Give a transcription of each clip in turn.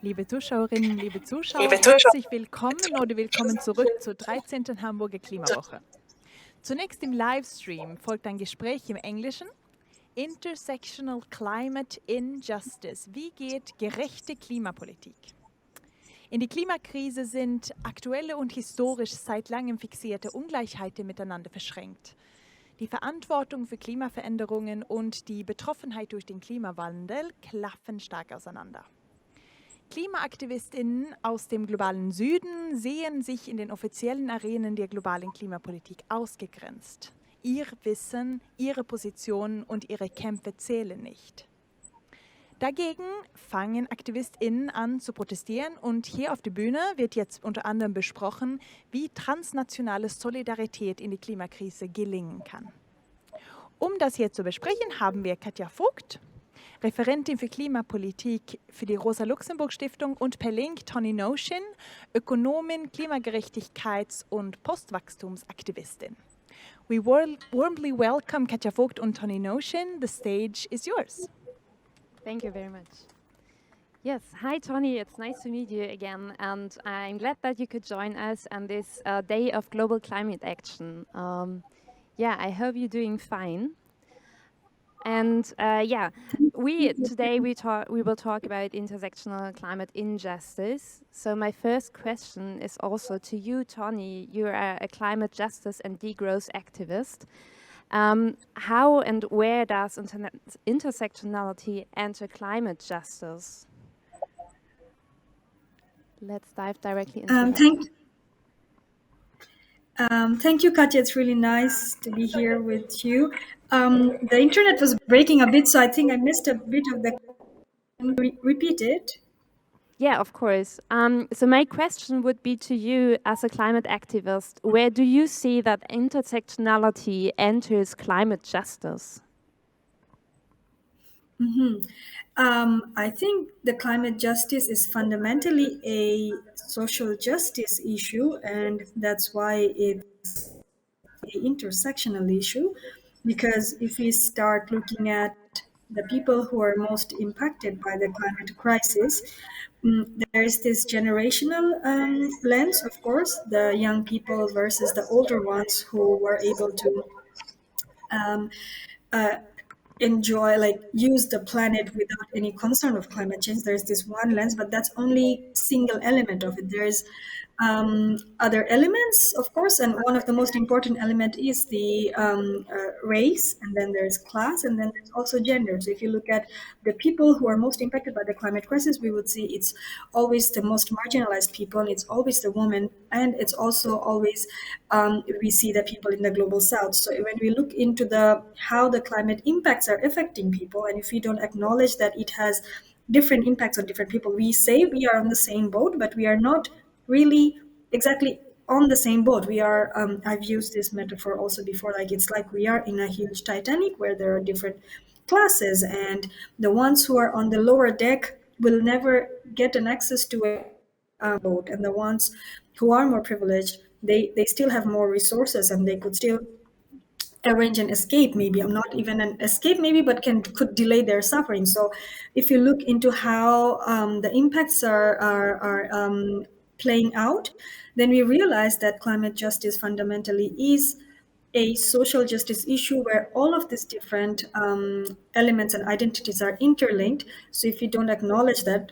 Liebe Zuschauerinnen, liebe Zuschauer, herzlich willkommen oder willkommen zurück zur 13. Hamburger Klimawoche. Zunächst im Livestream folgt ein Gespräch im Englischen. Intersectional Climate in Justice. Wie geht gerechte Klimapolitik? In die Klimakrise sind aktuelle und historisch seit langem fixierte Ungleichheiten miteinander verschränkt. Die Verantwortung für Klimaveränderungen und die Betroffenheit durch den Klimawandel klaffen stark auseinander. KlimaaktivistInnen aus dem globalen Süden sehen sich in den offiziellen Arenen der globalen Klimapolitik ausgegrenzt. Ihr Wissen, ihre Positionen und ihre Kämpfe zählen nicht. Dagegen fangen AktivistInnen an zu protestieren und hier auf der Bühne wird jetzt unter anderem besprochen, wie transnationale Solidarität in die Klimakrise gelingen kann. Um das hier zu besprechen, haben wir Katja Voigt, Referentin für Klimapolitik für die Rosa-Luxemburg-Stiftung und per Link Tonny Nowshin, Ökonomin, Klimagerechtigkeits- und Postwachstumsaktivistin. We warmly welcome Katja Voigt und Tonny Nowshin. The stage is yours. Thank you very much. Yes, hi Tonny, it's nice to meet you again, and I'm glad that you could join us on this day of global climate action. I hope you're doing fine. And today we will talk about intersectional climate injustice. So my first question is also to you, Tonny. You are a climate justice and degrowth activist. How and where does intersectionality enter climate justice? Let's dive directly into that. Thank you, Katja. It's really nice to be here with you. The internet was breaking a bit, so I think I missed a bit of the... Repeat it. Yeah, of course. So my question would be to you as a climate activist, where do you see that intersectionality enters climate justice? I think the climate justice is fundamentally a social justice issue, and that's why it's an intersectional issue. Because if we start looking at the people who are most impacted by the climate crisis, there is this generational lens, of course, the young people versus the older ones who were able to use the planet without any concern of climate change. There's this one lens, but that's only single element of it. There's other elements, of course, and one of the most important element is the race, and then there's class, and then there's also gender. So if you look at the people who are most impacted by the climate crisis, we would see it's always the most marginalized people, it's always the women, and it's also always we see the people in the global south. So when we look into how the climate impacts are affecting people, and if we don't acknowledge that it has different impacts on different people, we say we are on the same boat, but we are not really exactly on the same boat. We are, I've used this metaphor also before, it's like we are in a huge Titanic where there are different classes, and the ones who are on the lower deck will never get an access to a boat, and the ones who are more privileged, they still have more resources, and they could still arrange an escape, maybe not even an escape maybe, but could delay their suffering. So if you look into how the impacts are playing out, then we realize that climate justice fundamentally is a social justice issue where all of these different elements and identities are interlinked. So if you don't acknowledge that,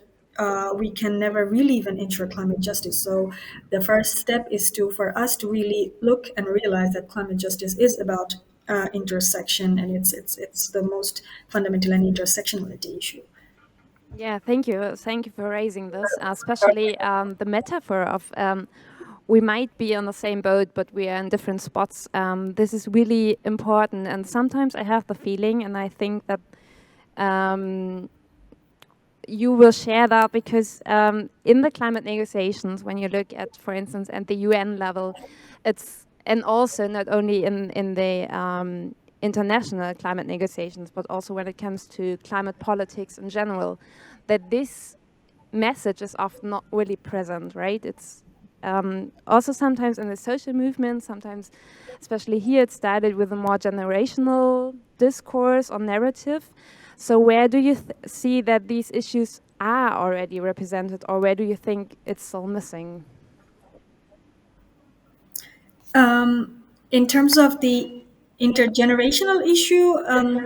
we can never really even ensure climate justice. So the first step is for us to really look and realize that climate justice is about intersection, and it's the most fundamental and intersectionality issue. Yeah, thank you. Thank you for raising this, especially the metaphor of we might be on the same boat, but we are in different spots. This is really important, and sometimes I have the feeling, and I think that you will share that, because in the climate negotiations, when you look at, for instance, at the UN level, and also not only in the international climate negotiations, but also when it comes to climate politics in general, that this message is often not really present, right? It's also sometimes in the social movement, sometimes, especially here, it started with a more generational discourse or narrative. So where do you see that these issues are already represented, or where do you think it's still missing? In terms of the intergenerational issue,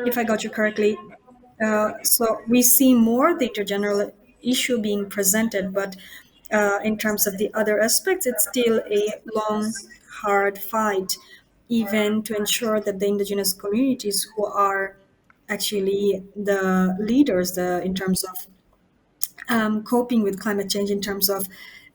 if I got you correctly, so we see more the intergeneral issue being presented, but in terms of the other aspects, it's still a long, hard fight, even to ensure that the indigenous communities who are actually the leaders in terms of coping with climate change, in terms of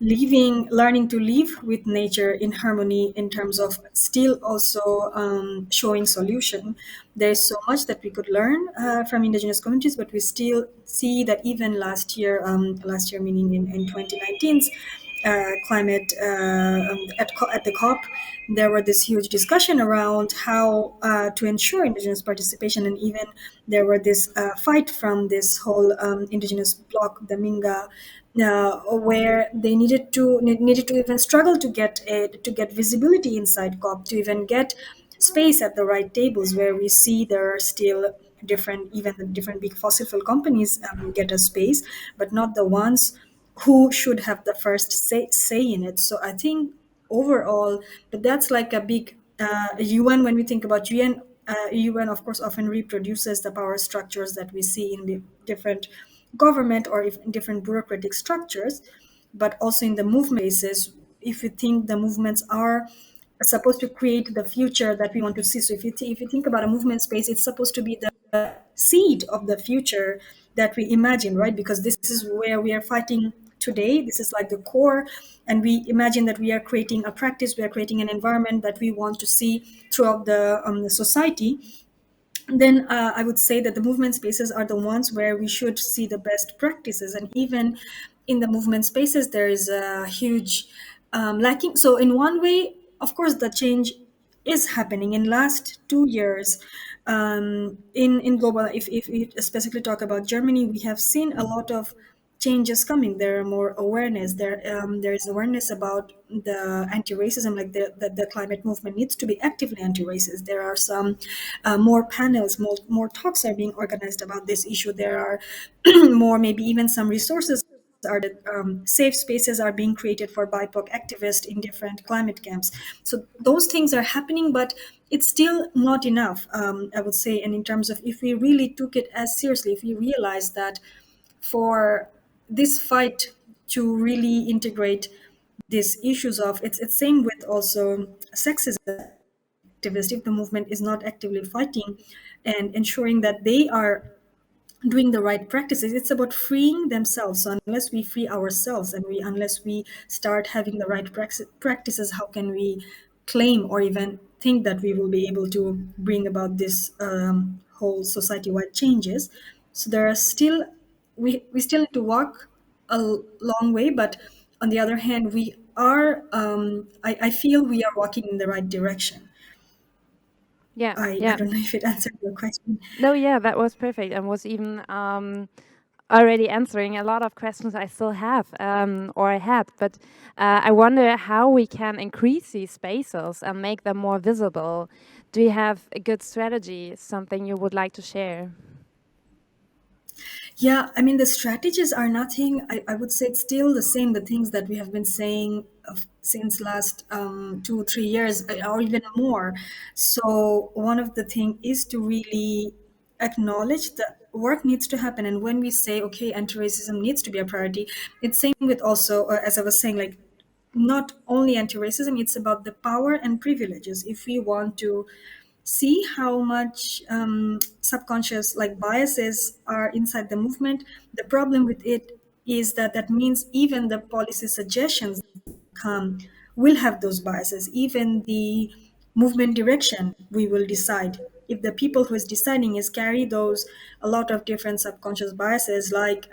learning to live with nature in harmony, in terms of still also showing solution. There's so much that we could learn from indigenous communities, but we still see that even last year meaning in 2019's climate at the COP, there were this huge discussion around how to ensure indigenous participation, and even there were this fight from this whole indigenous bloc, the Minga, where they needed to even struggle to get visibility inside COP, to even get space at the right tables, where we see there are still even the different big fossil fuel companies get a space, but not the ones who should have the first say in it. So I think overall, but that's like a big UN. When we think about UN, UN of course often reproduces the power structures that we see in the different government or in different bureaucratic structures, but also in the movement basis. If you think the movements are supposed to create the future that we want to see, so if you think about a movement space, it's supposed to be the seed of the future that we imagine, right? Because this is where we are fighting today. This is like the core, and we imagine that we are creating a practice, we are creating an environment that we want to see throughout the society. Then I would say that the movement spaces are the ones where we should see the best practices. And even in the movement spaces, there is a huge lacking. So in one way, of course, the change is happening in last 2 years. In global, if we specifically talk about Germany, we have seen a lot of changes coming. There are more awareness. There is awareness about the anti-racism, like the climate movement needs to be actively anti-racist. There are some more panels, more talks are being organized about this issue. There are more, maybe even some resources are that safe spaces are being created for BIPOC activists in different climate camps. So those things are happening, but it's still not enough, I would say. And in terms of, if we really took it as seriously, if we realized that for this fight to really integrate these issues of, it's same with also sexism activists, if the movement is not actively fighting and ensuring that they are doing the right practices, it's about freeing themselves. So unless we free ourselves, and unless we start having the right practices, how can we claim or even think that we will be able to bring about this whole society-wide changes? So there are still, we still need to walk a long way, but on the other hand, we are I feel we are walking in the right direction. Yeah, I don't know if it answered your question. No, yeah, that was perfect, and was even already answering a lot of questions I still have or I had. But I wonder how we can increase these spaces and make them more visible. Do you have a good strategy, something you would like to share? Yeah, I mean, the strategies are nothing. I would say it's still the same, the things that we have been saying since last 2 3 years, or even more. So one of the thing is to really acknowledge that work needs to happen. And when we say, okay, anti-racism needs to be a priority, it's same with also, as I was saying, like, not only anti-racism, it's about the power and privileges. If we want to see how much subconscious like biases are inside the movement, the problem with it is that that means even the policy suggestions come will have those biases. Even the movement direction we will decide, if the people who is deciding is carry those a lot of different subconscious biases, like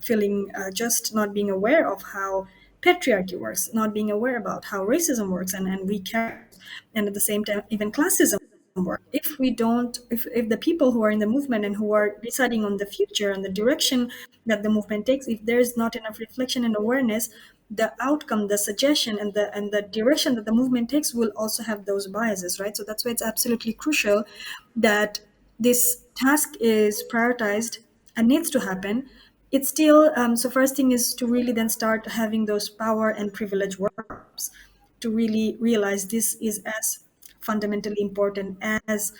feeling just not being aware of how patriarchy works, not being aware about how racism works, and we care, and at the same time even classism work. If we don't, if the people who are in the movement and who are deciding on the future and the direction that the movement takes, if there is not enough reflection and awareness, the outcome, the suggestion, and the direction that the movement takes will also have those biases, right? So that's why it's absolutely crucial that this task is prioritized and needs to happen. it's still, so first thing is to really then start having those power and privilege workshops to really realize this is as fundamentally important as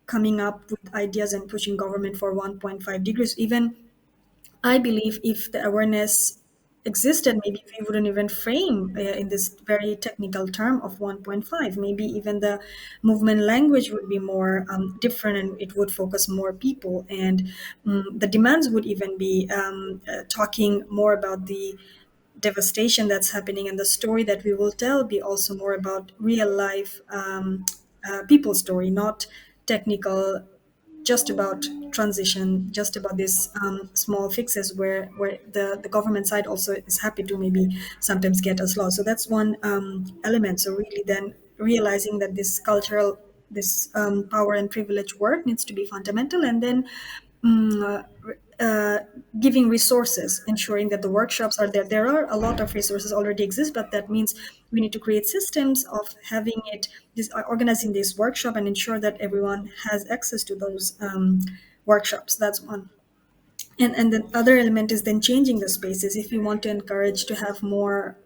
coming up with ideas and pushing government for 1.5 degrees. Even I believe if the awareness existed, maybe we wouldn't even frame in this very technical term of 1.5. Maybe even the movement language would be more different, and it would focus more people. And the demands would even be talking more about the devastation that's happening, and the story that we will tell be also more about real life people story, not technical, just about transition, just about these small fixes where the government side also is happy to maybe sometimes get us lost. So that's one element. So really then realizing that this cultural, this power and privilege work needs to be fundamental, and then mm, uh, uh, giving resources, ensuring that the workshops are there. There are a lot of resources already exist, but that means we need to create systems of having it, this, organizing this workshop and ensure that everyone has access to those workshops. That's one. And the other element is then changing the spaces. If we want to encourage to have more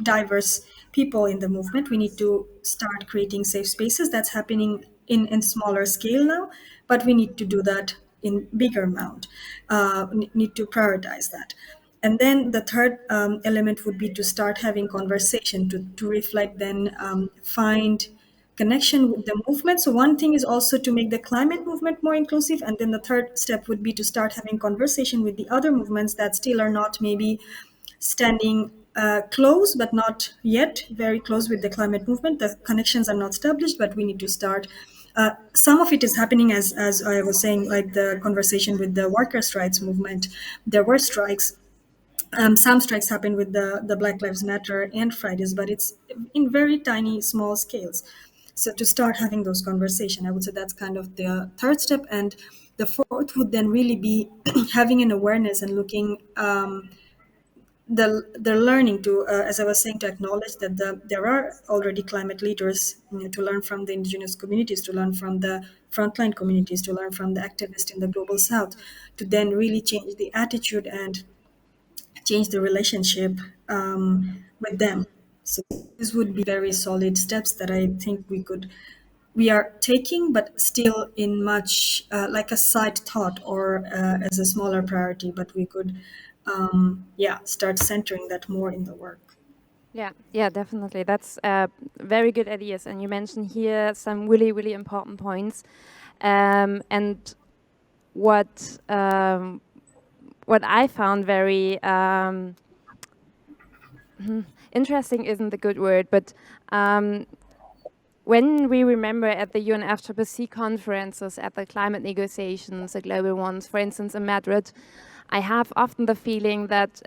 diverse people in the movement, we need to start creating safe spaces. That's happening in smaller scale now, but we need to do that in bigger amount. Need to prioritize that. And then the third element would be to start having conversation, to reflect, then find connection with the movement. So one thing is also to make the climate movement more inclusive, and then the third step would be to start having conversation with the other movements that still are not maybe standing close, but not yet very close with the climate movement. The connections are not established, but we need to start. Some of it is happening, as I was saying, like the conversation with the workers' rights movement. There were strikes. Some strikes happened with the Black Lives Matter and Fridays, but it's in very tiny, small scales. So to start having those conversations, I would say that's kind of the third step. And the fourth would then really be having an awareness and looking the learning to, as I was saying, to acknowledge that there are already climate leaders, to learn from the indigenous communities, to learn from the frontline communities, to learn from the activists in the global south, to then really change the attitude and change the relationship with them. So this would be very solid steps that I think we are taking, but still in much like a side thought, or as a smaller priority, but we could start centering that more in the work. Yeah, definitely. That's very good ideas. And you mentioned here some really, really important points. And what I found very interesting isn't a good word, but when we remember at the UNFCCC conferences, at the climate negotiations, the global ones, for instance, in Madrid, I have often the feeling that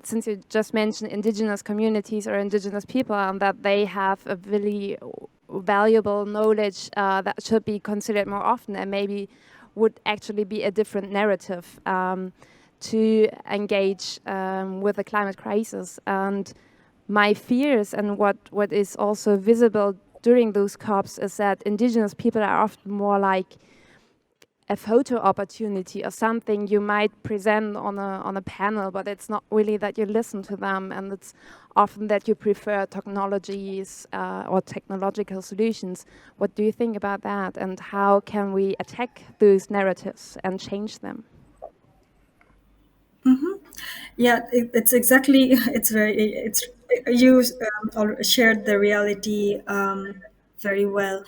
since you just mentioned indigenous communities or indigenous people, and that they have a really valuable knowledge that should be considered more often, and maybe would actually be a different narrative to engage with the climate crisis. And my fears, and what is also visible during those COPs, is that indigenous people are often more like a photo opportunity or something you might present on a panel, but it's not really that you listen to them, and it's often that you prefer technologies or technological solutions. What do you think about that, and how can we attack those narratives and change them? Yeah, it's exactly. You shared the reality very well.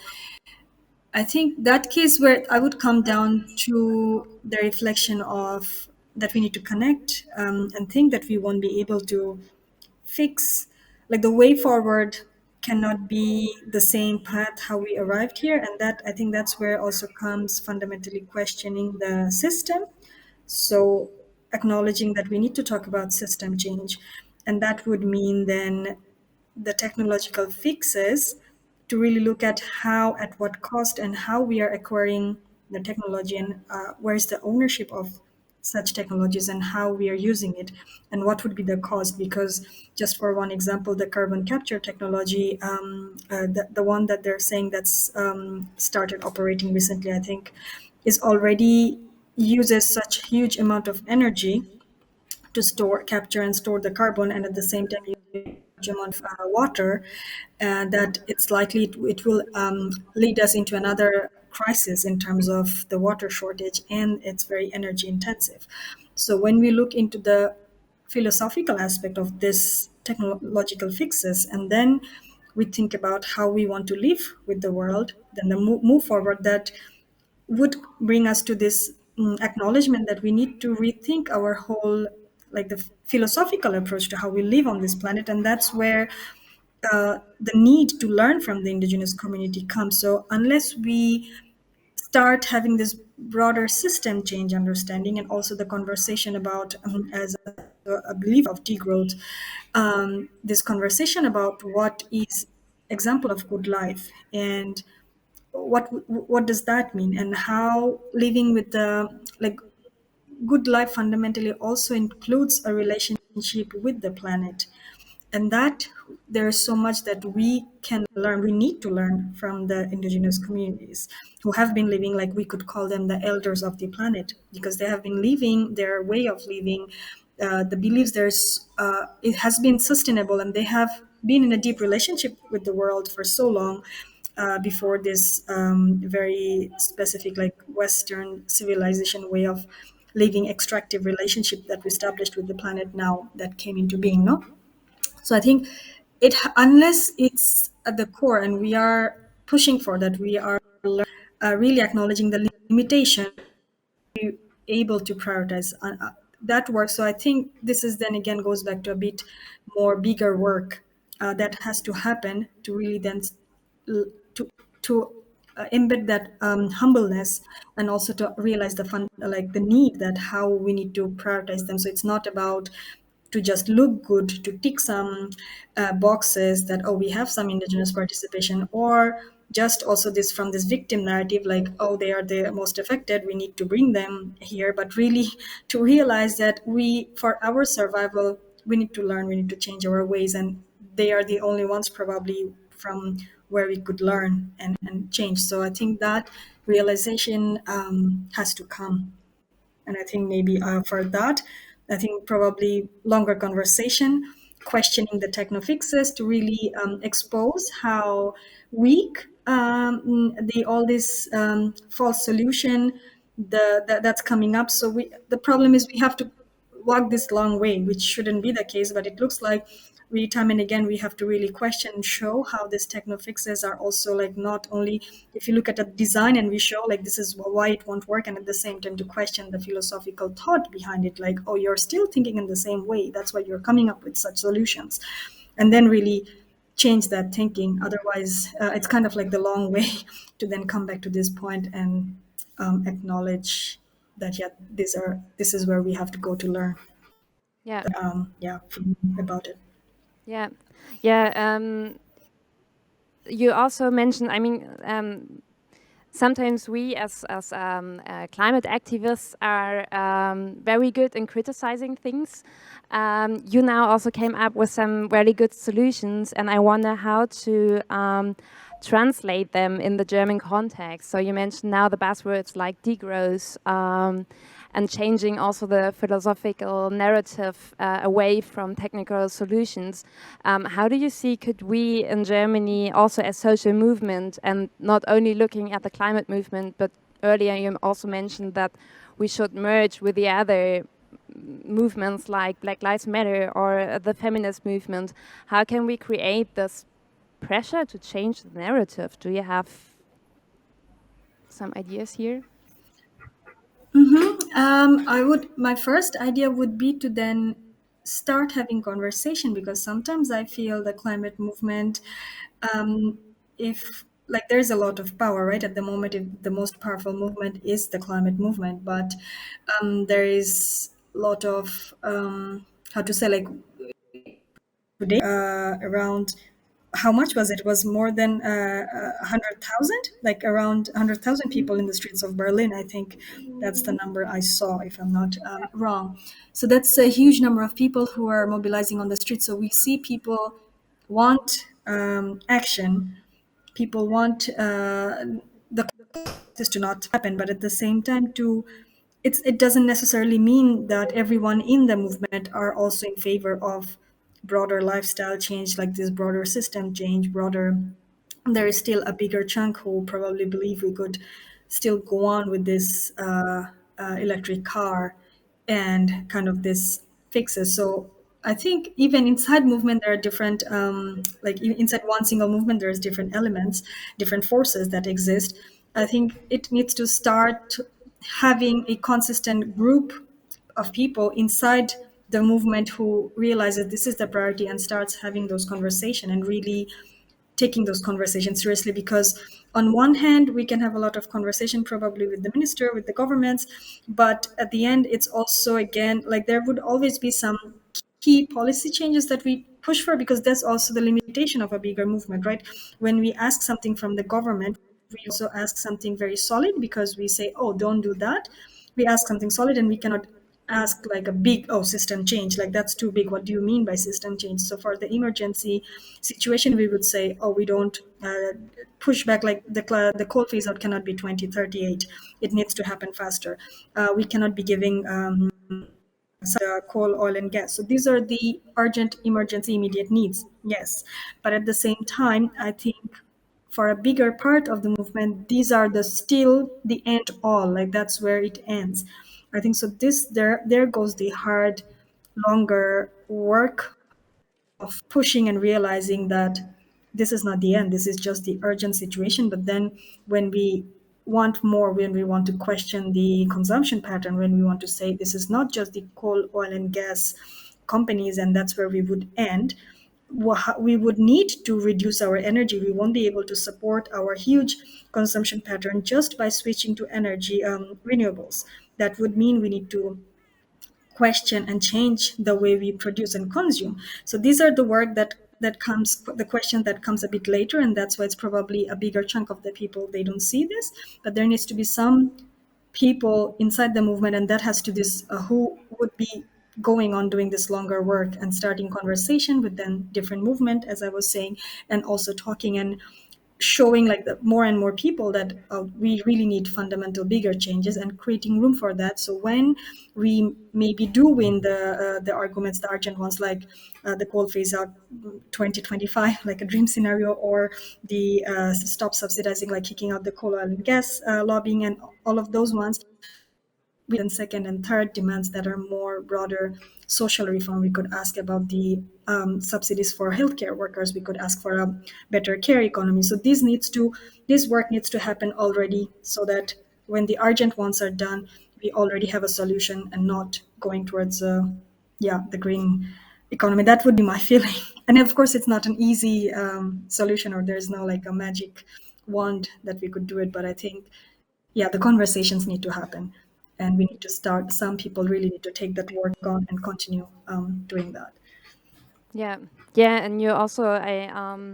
I think that case where I would come down to the reflection of that we need to connect, and think that we won't be able to fix, like the way forward cannot be the same path how we arrived here, and that I think that's where also comes fundamentally questioning the system. So acknowledging that we need to talk about system change, and that would mean then the technological fixes, to really look at how, at what cost, and how we are acquiring the technology, and where's the ownership of such technologies, and how we are using it, and what would be the cost. Because just for one example, the carbon capture technology, the one that they're saying that's started operating recently, I think, is already uses such huge amount of energy to capture and store the carbon, and at the same time use a huge amount of water, that it's likely it will lead us into another crisis in terms of the water shortage, and it's very energy intensive. So when we look into the philosophical aspect of this technological fixes, and then we think about how we want to live with the world, then the move forward that would bring us to this acknowledgement that we need to rethink our whole, like the philosophical approach to how we live on this planet, and that's where the need to learn from the indigenous community comes. So unless we start having this broader system change understanding, and also the conversation about, as a believer of degrowth, this conversation about what is example of good life, and what does that mean, and how living with the, like, good life fundamentally also includes a relationship with the planet, and that there's so much that we can learn, we need to learn from the indigenous communities who have been living, like we could call them the elders of the planet, because they have been living their way of living, the beliefs, it has been sustainable, and they have been in a deep relationship with the world for so long, before this very specific, like Western civilization way of living, extractive relationship that we established with the planet now that came into being, no? So I think unless it's at the core and we are pushing for that, we are really acknowledging the limitation, able to prioritize that work. So I think this is then again goes back to a bit more bigger work that has to happen to really then to embed that humbleness, and also to realize the like the need, that how we need to prioritize them. So it's not about to just look good, to tick some boxes that, oh, we have some indigenous participation, or just also this from this victim narrative, like, oh, they are the most affected, we need to bring them here, but really to realize that we, for our survival, we need to learn, we need to change our ways, and they are the only ones probably from where we could learn and change. So I think that realization has to come. And I think maybe for that, I think probably longer conversation, questioning the techno fixes to really expose how weak the all this false solution that's coming up. So the problem is we have to walk this long way, which shouldn't be the case, but it looks like we time and again we have to really question and show how these techno fixes are also, like, not only if you look at the design and we show like this is why it won't work, and at the same time to question the philosophical thought behind it, like, oh, you're still thinking in the same way, that's why you're coming up with such solutions, and then really change that thinking. Otherwise it's kind of like the long way to then come back to this point and acknowledge that, yeah, this is where we have to go to learn Yeah. about it. Yeah. Yeah. You also mentioned, I mean, sometimes we as climate activists are very good in criticizing things. You now also came up with some very good solutions, and I wonder how to translate them in the German context. So you mentioned now the buzzwords like degrowth, and changing also the philosophical narrative away from technical solutions. How do you see, could we in Germany also as social movement, and not only looking at the climate movement, but earlier you also mentioned that we should merge with the other movements like Black Lives Matter or the feminist movement, how can we create this pressure to change the narrative? Do you have some ideas here? My first idea would be to then start having conversation, because sometimes I feel the climate movement, if like there's a lot of power, right? At the moment, the most powerful movement is the climate movement, but there is a lot of how to say, like, today around, how much was it? It was more than 100,000, like around 100,000 people in the streets of Berlin. I think that's the number I saw, if I'm not wrong. So that's a huge number of people who are mobilizing on the streets. So we see people want action. People want the this to not happen, but at the same time to it doesn't necessarily mean that everyone in the movement are also in favor of broader lifestyle change, like this broader system change, broader. There is still a bigger chunk who probably believe we could still go on with this electric car and kind of this fixes. So I think even inside movement there are different, like inside one single movement there's different elements, different forces that exist. I think it needs to start having a consistent group of people inside the movement who realizes this is the priority and starts having those conversations and really taking those conversations seriously. Because on one hand we can have a lot of conversation probably with the minister, with the governments, but at the end it's also again like there would always be some key policy changes that we push for, because that's also the limitation of a bigger movement, right? When we ask something from the government, we also ask something very solid, because we say, oh, don't do that. We ask something solid, and we cannot ask like a big, oh, system change, like that's too big. What do you mean by system change? So for the emergency situation we would say, oh, we don't push back, like the coal phase out cannot be 2038, it needs to happen faster. We cannot be giving coal, oil, and gas. So these are the urgent, emergency, immediate needs. Yes, but at the same time, I think for a bigger part of the movement, these are the still the end all. Like that's where it ends. I think so. This there goes the hard, longer work of pushing and realizing that this is not the end, this is just the urgent situation. But then when we want more, when we want to question the consumption pattern, when we want to say this is not just the coal, oil, and gas companies and that's where we would end, we would need to reduce our energy. We won't be able to support our huge consumption pattern just by switching to energy renewables. That would mean we need to question and change the way we produce and consume. So these are the work that comes, the question that comes a bit later, and that's why it's probably a bigger chunk of the people, they don't see this. But there needs to be some people inside the movement, and that has to this who would be going on doing this longer work and starting conversation with then different movement, as I was saying, and also talking and showing like the more and more people that we really need fundamental bigger changes and creating room for that. So when we maybe do win the arguments, the urgent ones, like the coal phase out 2025, like a dream scenario, or the stop subsidizing, like kicking out the coal, oil, and gas lobbying, and all of those ones, then second and third demands that are more broader social reform. We could ask about the subsidies for healthcare workers. We could ask for a better care economy. So this work needs to happen already, so that when the urgent ones are done, we already have a solution and not going towards the green economy. That would be my feeling. And of course, it's not an easy solution, or there's no like a magic wand that we could do it. But I think the conversations need to happen, and we need to start. Some people really need to take that work on and continue doing that. Yeah, and you also, I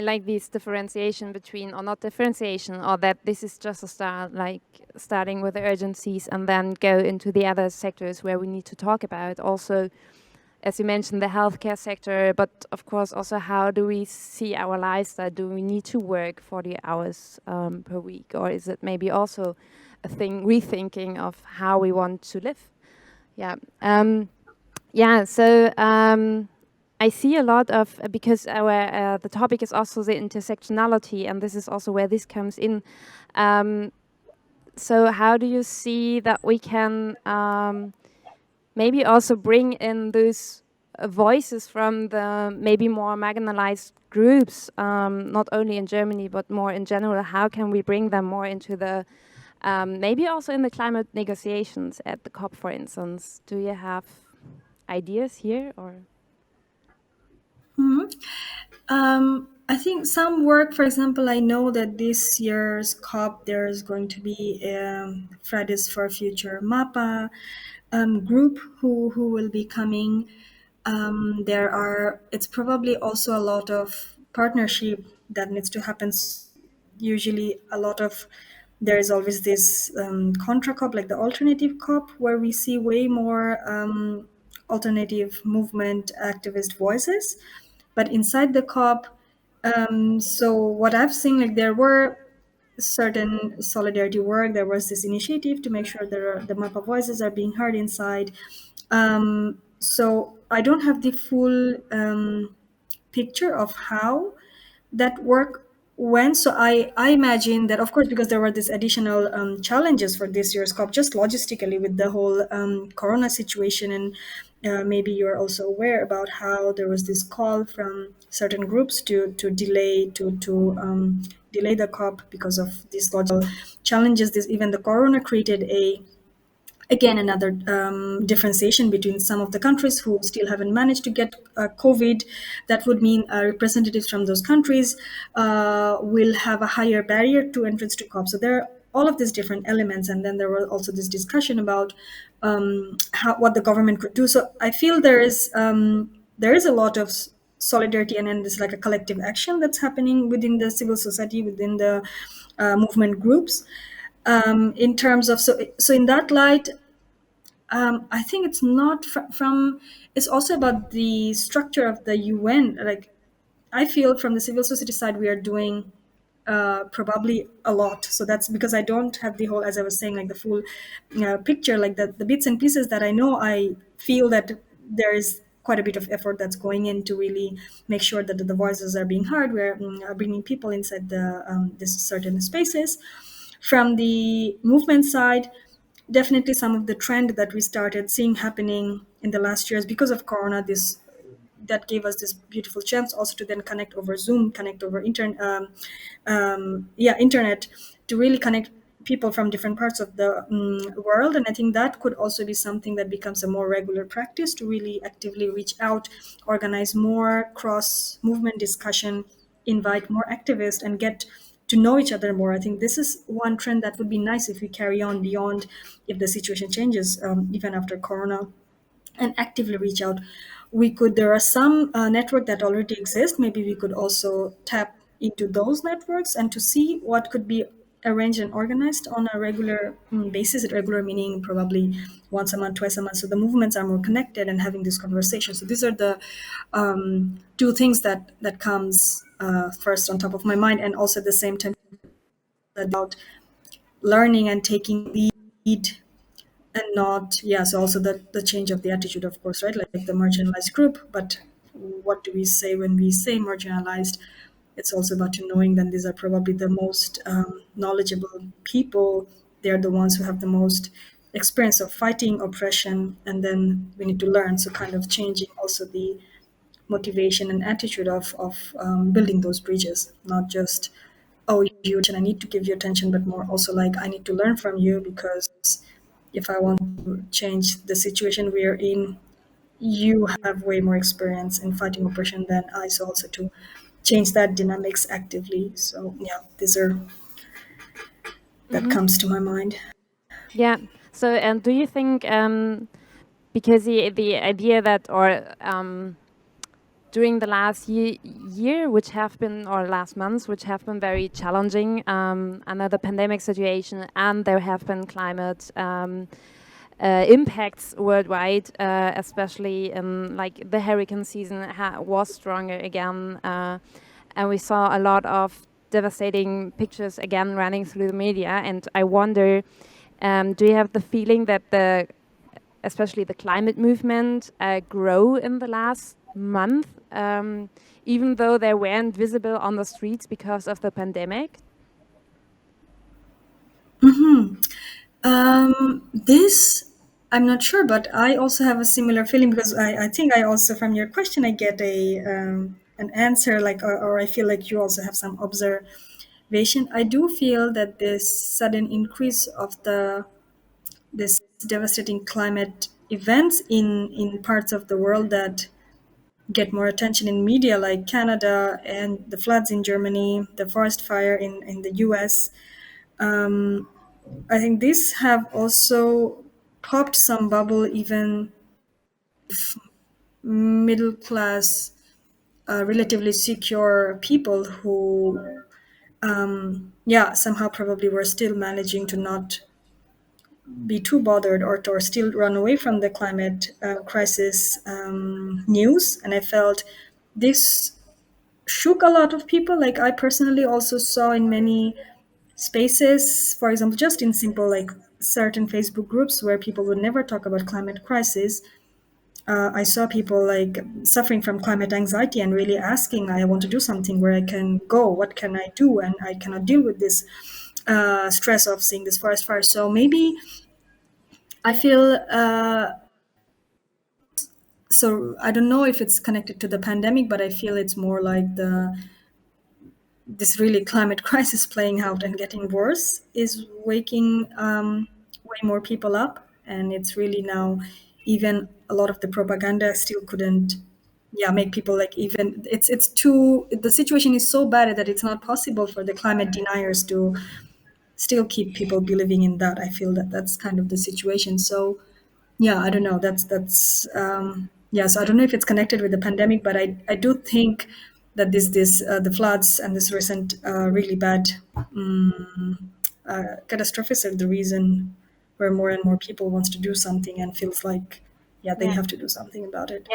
like this differentiation between, or not differentiation, or that this is just a start, like starting with the urgencies and then go into the other sectors where we need to talk about. Also, as you mentioned, the healthcare sector, but of course also how do we see our lifestyle? Do we need to work 40 hours per week, or is it maybe also a thing rethinking of how we want to live? So I see a lot of, because our the topic is also the intersectionality, and this is also where this comes in. So how do you see that we can maybe also bring in those voices from the maybe more marginalized groups, not only in Germany, but more in general? How can we bring them more into the, maybe also in the climate negotiations at the COP, for instance? Do you have ideas here, or? I think some work, for example, I know that this year's COP, there's going to be Fridays for Future MAPA group who will be coming. It's probably also a lot of partnership that needs to happen. Usually there is always this contra COP, like the alternative COP, where we see way more alternative movement activist voices. But inside the COP, so what I've seen, like there were certain solidarity work. There was this initiative to make sure the MAPA voices are being heard inside. So I don't have the full picture of how that work went. So I imagine that, of course, because there were these additional challenges for this year's COP, just logistically with the whole Corona situation. And maybe you're also aware about how there was this call from certain groups to delay delay the COP because of these logistical challenges. This even the Corona created again another differentiation between some of the countries who still haven't managed to get COVID. That would mean representatives from those countries will have a higher barrier to entrance to COP. So there are all of these different elements, and then there was also this discussion about what the government could do. So I feel there is a lot of solidarity, and then there's like a collective action that's happening within the civil society, within the movement groups. In terms of so in that light, I think it's not from. It's also about the structure of the UN. Like I feel from the civil society side, we are doing probably a lot. So that's because I don't have the whole, as I was saying, like the full picture, like the bits and pieces that I know. I feel that there is quite a bit of effort that's going in to really make sure that the voices are being heard. We're bringing people inside the this certain spaces. From the movement side, definitely some of the trend that we started seeing happening in the last years because of Corona, this that gave us this beautiful chance also to then connect over Zoom, connect over internet, to really connect people from different parts of the world. And I think that could also be something that becomes a more regular practice, to really actively reach out, organize more cross movement discussion, invite more activists, and get to know each other more. I think this is one trend that would be nice if we carry on beyond, if the situation changes, even after Corona, and actively reach out. There are some network that already exist. Maybe we could also tap into those networks and to see what could be arranged and organized on a regular basis. Regular meaning probably once a month, twice a month, so the movements are more connected and having this conversation. So these are the two things that comes first on top of my mind, and also at the same time about learning and taking lead, and not, so also the change of the attitude, of course, right? Like the marginalized group, but what do we say when we say marginalized? It's also about knowing that these are probably the most knowledgeable people. They're the ones who have the most experience of fighting oppression, and then we need to learn. So kind of changing also the motivation and attitude of building those bridges, not just, oh, you, and I need to give you attention, but more also like, I need to learn from you, because if I want to change the situation we are in, you have way more experience in fighting oppression than I. So also to change that dynamics actively. So these are that comes to my mind. Yeah. So, and do you think, because the idea that, or during the last year, which have been, or last months, which have been very challenging, under the pandemic situation, and there have been climate impacts worldwide, especially in like the hurricane season was stronger again, and we saw a lot of devastating pictures again running through the media. And I wonder, do you have the feeling that especially the climate movement grow in the last month, even though they weren't visible on the streets because of the pandemic? This I'm not sure, but I also have a similar feeling, because I think I also, from your question, I get an answer, like, or I feel like you also have some observation. I do feel that this sudden increase of this devastating climate events in parts of the world that get more attention in media, like Canada and the floods in Germany, the forest fire in the US. I think these have also popped some bubble, even middle class, relatively secure people who, somehow probably were still managing to not be too bothered, or still run away from the climate crisis news. And I felt this shook a lot of people. Like I personally also saw in many spaces, for example, just in simple like certain Facebook groups where people would never talk about climate crisis. I saw people like suffering from climate anxiety and really asking, I want to do something where I can go, what can I do? And I cannot deal with this stress of seeing this forest fire. So maybe I feel, so I don't know if it's connected to the pandemic, but I feel it's more like this really climate crisis playing out and getting worse is waking way more people up. And it's really now, even a lot of the propaganda still couldn't make people like, even it's too, the situation is so bad that it's not possible for the climate deniers to still keep people believing in that. I feel that that's kind of the situation. So I don't know, so I don't know if it's connected with the pandemic, but I do think that this the floods and this recent really bad catastrophes are the reason where more and more people wants to do something and feels like they Yeah. have to do something about it.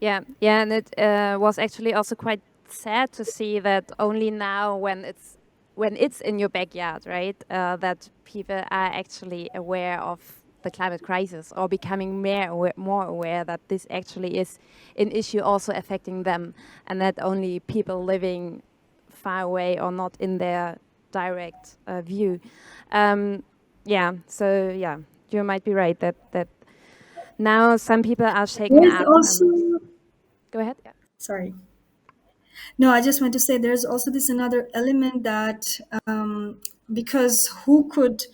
Yeah, and it was actually also quite sad to see that only now, when it's in your backyard, right, that people are actually aware of the climate crisis, or becoming more aware that this actually is an issue also affecting them, and that only people living far away or not in their direct view. You might be right that now some people are shaken There's up. also, Go ahead. Yeah. sorry. No, I just want to say there's also this another element that because who could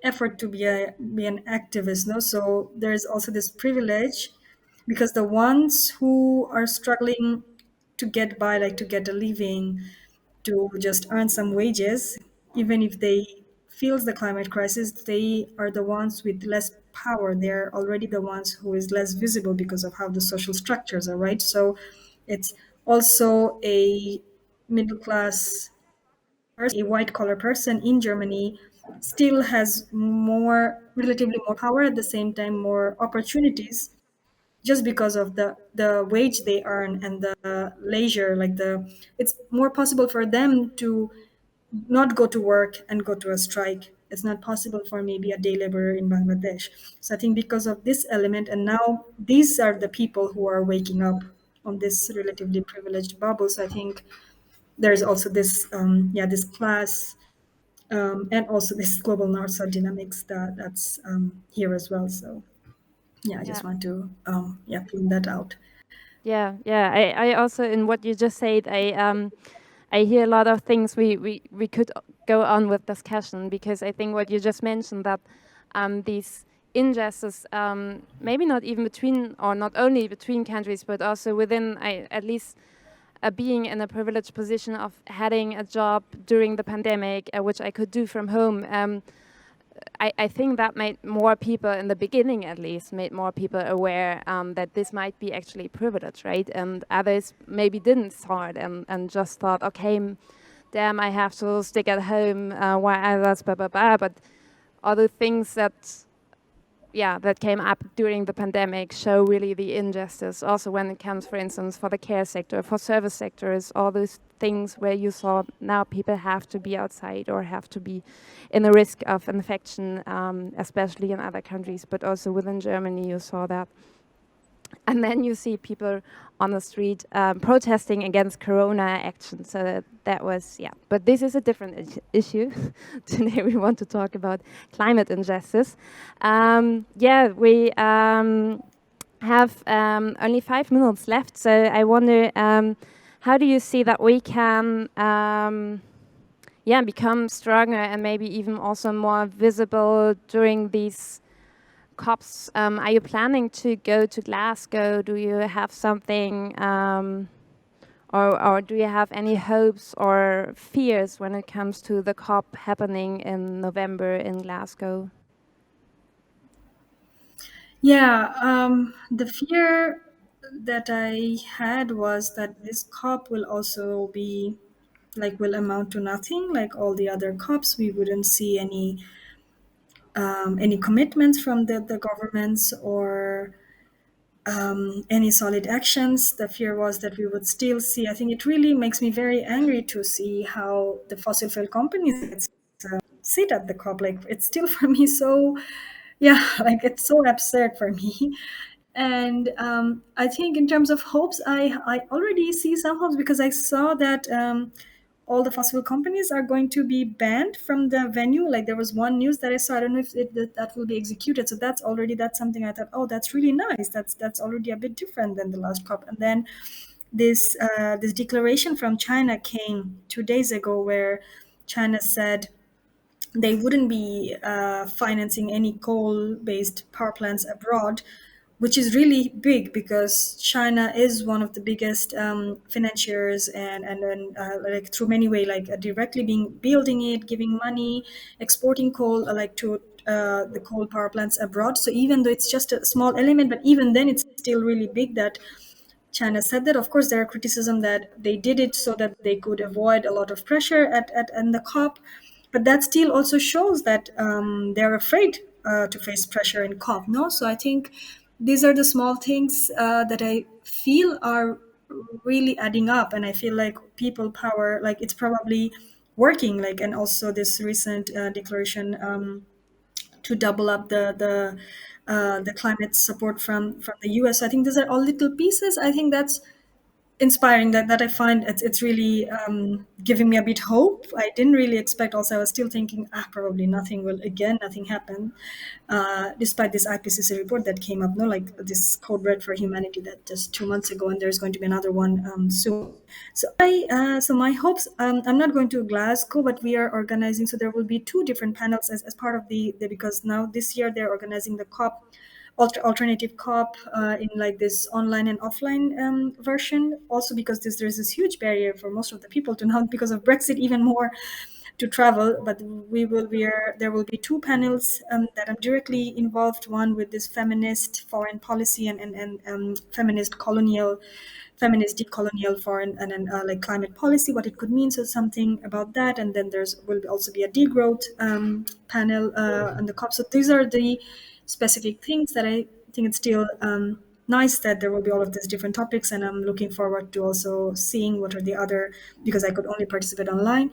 effort to be an activist, no? So there's also this privilege because the ones who are struggling to get by, like to get a living, to just earn some wages, even if they feels the climate crisis, they are the ones with less power. They're already the ones who is less visible because of how the social structures are, right? So it's also a middle class, a white collar person in Germany still has relatively more power, at the same time more opportunities, just because of the wage they earn and the leisure, like it's more possible for them to not go to work and go to a strike. It's not possible for maybe a day laborer in Bangladesh. So I think because of this element, and now these are the people who are waking up on this relatively privileged bubble. So I think there's also this this class and also this global north-south dynamics that's here as well. So I Yeah. just want to point that out. Yeah, I also, in what you just said, I hear a lot of things we could go on with discussion, because I think what you just mentioned, that these injustices, maybe not even between, or not only between countries, but also within, at least being in a privileged position of having a job during the pandemic, which I could do from home. I think that made more people, in the beginning at least, made more people aware that this might be actually privilege, right? And others maybe didn't start and just thought, okay, damn, I have to stick at home, while others, blah, blah, blah. But other things that came up during the pandemic show really the injustice. Also when it comes, for instance, for the care sector, for service sectors, all those things where you saw now people have to be outside or have to be in the risk of infection, especially in other countries, but also within Germany you saw that. And then you see people on the street protesting against Corona action. So that was, But this is a different issue. Today we want to talk about climate injustice. We have only 5 minutes left. So I wonder, how do you see that we can become stronger and maybe even also more visible during these COPs? Are you planning to go to Glasgow? Do you have something, or do you have any hopes or fears when it comes to the COP happening in November in Glasgow? The fear that I had was that this COP will also be will amount to nothing, like all the other COPs. We wouldn't see any commitments from the governments, or any solid actions. The fear was that we would still see. I think it really makes me very angry to see how the fossil fuel companies sit at the COP. Like it's still for me so, yeah, like it's so absurd for me. And I think in terms of hopes, I already see some hopes because I saw that all the fossil companies are going to be banned from the venue. Like there was one news that I saw. I don't know if that will be executed. So that's something I thought, oh, that's really nice. That's already a bit different than the last COP. And then this declaration from China came 2 days ago, where China said they wouldn't be financing any coal-based power plants abroad, which is really big because China is one of the biggest financiers and like through many ways, like directly building it, giving money, exporting coal, like to the coal power plants abroad. So even though it's just a small element, but even then it's still really big that China said that. Of course, there are criticism that they did it so that they could avoid a lot of pressure at in the COP, but that still also shows that they're afraid to face pressure in COP. No, so I think these are the small things that I feel are really adding up, and I feel like people power, like it's probably working. Like, and also this recent declaration. To double up the climate support from the US. I think these are all little pieces. I think that's inspiring. That I find it's really giving me a bit hope. I didn't really expect. Also, I was still thinking, probably nothing happen, despite this IPCC report that came up. No, like this Code Red for Humanity that just 2 months ago, and there's going to be another one soon. So my hopes. I'm not going to Glasgow, but we are organizing. So there will be two different panels as part of the because now this year they're organizing the COP, alternative COP in like this online and offline version. Also because there's this huge barrier for most of the people to now because of Brexit even more to travel. But there will be two panels that I'm directly involved. One with this feminist foreign policy and feminist decolonial foreign and then like climate policy, what it could mean. So something about that. And then will also be a degrowth panel on the COP. So these are the specific things that I think it's still nice that there will be all of these different topics. And I'm looking forward to also seeing what are the other, because I could only participate online.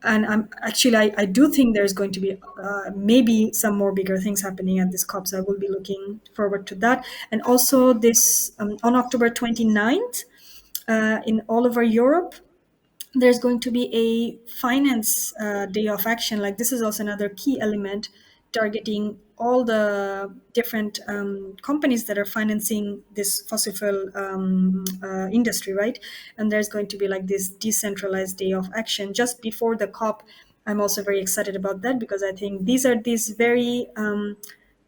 And I do think there's going to be maybe some more bigger things happening at this COP. So I will be looking forward to that. And also this on October 29th in all over Europe, there's going to be a finance day of action. Like this is also another key element targeting all the different companies that are financing this fossil fuel industry, right? And there's going to be like this decentralized day of action just before the COP. I'm also very excited about that because I think these are these very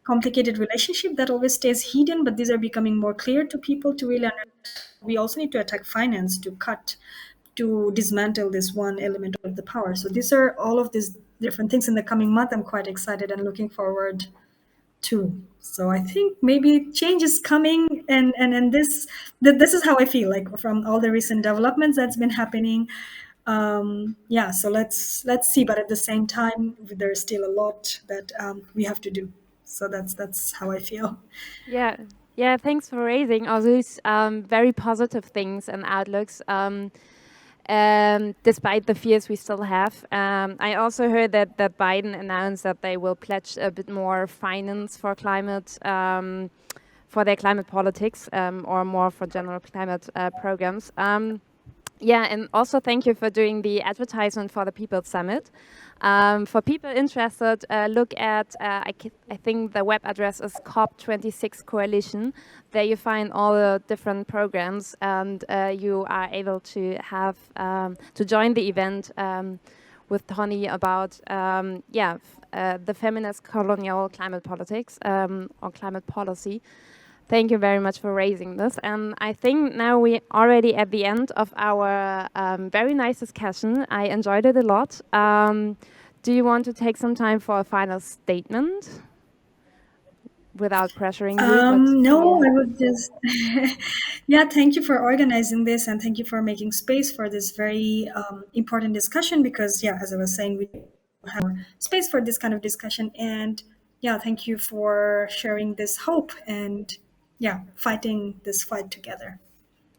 complicated relationship that always stays hidden, but these are becoming more clear to people to really understand. We also need to attack finance to dismantle this one element of the power. So these are all of these different things in the coming month. I'm quite excited and looking forward to. So I think maybe change is coming, and this is how I feel like from all the recent developments that's been happening. Yeah, so let's see. But at the same time, there's still a lot that we have to do. So that's how I feel. Yeah, yeah. Thanks for raising all these very positive things and outlooks. Despite the fears we still have. I also heard that Biden announced that they will pledge a bit more finance for climate, for their climate politics, or more for general climate programs. Yeah, and also thank you for doing the advertisement for the People's Summit. For people interested, look at, I think the web address is COP26 Coalition. There you find all the different programs, and you are able to have, to join the event with Tonny about, the feminist colonial climate politics, or climate policy. Thank you very much for raising this. And I think now we're already at the end of our very nice discussion. I enjoyed it a lot. Do you want to take some time for a final statement? Without pressuring you. No, I would just, yeah, thank you for organizing this and thank you for making space for this very important discussion because, yeah, as I was saying, we have space for this kind of discussion. And yeah, thank you for sharing this hope. And fighting this fight together.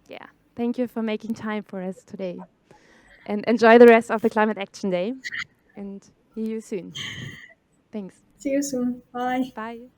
Yeah, thank you for making time for us today. And enjoy the rest of the Climate Action Day. And see you soon. Thanks. See you soon. Bye. Bye.